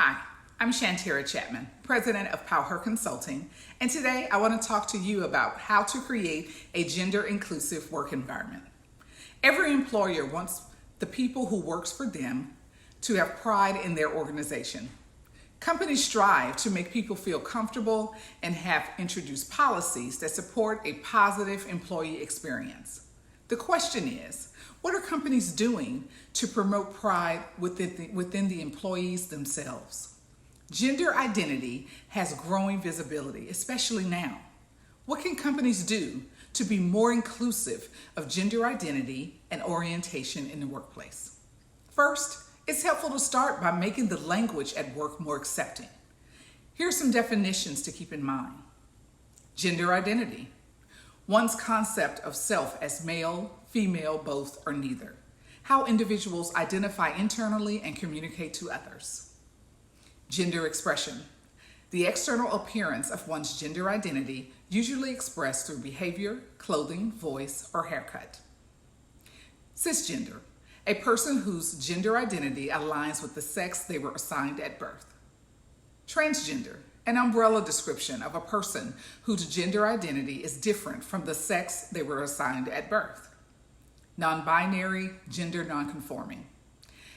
Hi, I'm Shantera Chatman, president of Power Consulting, and today I want to talk to you about how to create a gender-inclusive work environment. Every employer wants the people who works for them to have pride in their organization. Companies strive to make people feel comfortable and have introduced policies that support a positive employee experience. The question is, what are companies doing to promote pride within the employees themselves? Gender identity has growing visibility, especially now. What can companies do to be more inclusive of gender identity and orientation in the workplace? First, it's helpful to start by making the language at work more accepting. Here are some definitions to keep in mind. Gender identity: one's concept of self as male, female, both, or neither. How individuals identify internally and communicate to others. Gender expression: the external appearance of one's gender identity, usually expressed through behavior, clothing, voice, or haircut. Cisgender: a person whose gender identity aligns with the sex they were assigned at birth. Transgender: an umbrella description of a person whose gender identity is different from the sex they were assigned at birth. Non-binary, gender non-conforming: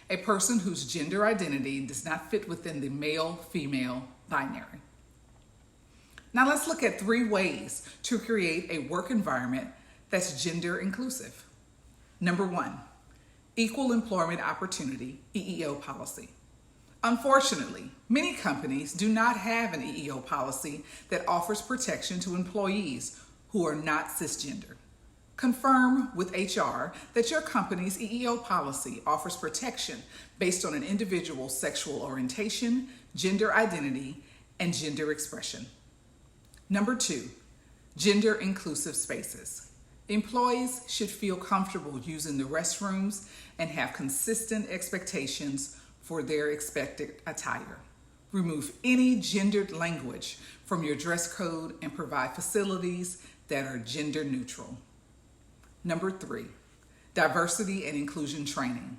a person whose gender identity does not fit within the male-female binary. Now let's look at 3 ways to create a work environment that's gender inclusive. Number 1, equal employment opportunity, EEO policy. Unfortunately, many companies do not have an EEO policy that offers protection to employees who are not cisgender. Confirm with HR that your company's EEO policy offers protection based on an individual's sexual orientation, gender identity, and gender expression. Number 2, gender inclusive spaces. Employees should feel comfortable using the restrooms and have consistent expectations for their expected attire. Remove any gendered language from your dress code and provide facilities that are gender neutral. Number 3, diversity and inclusion training.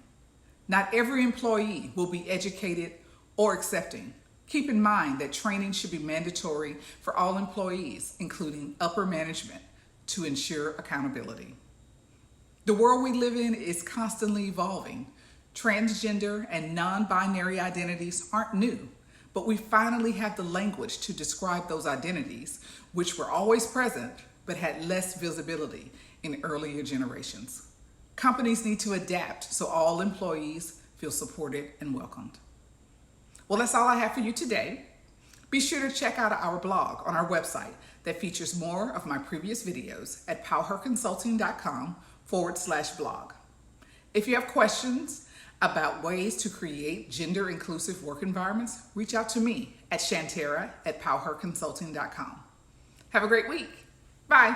Not every employee will be educated or accepting. Keep in mind that training should be mandatory for all employees, including upper management, to ensure accountability. The world we live in is constantly evolving. Transgender and non-binary identities aren't new, but we finally have the language to describe those identities, which were always present but had less visibility in earlier generations. Companies need to adapt so all employees feel supported and welcomed. Well, that's all I have for you today. Be sure to check out our blog on our website that features more of my previous videos at powerconsulting.com/blog. If you have questions about ways to create gender-inclusive work environments, reach out to me at Shantera@powerconsulting.com. Have a great week. Bye.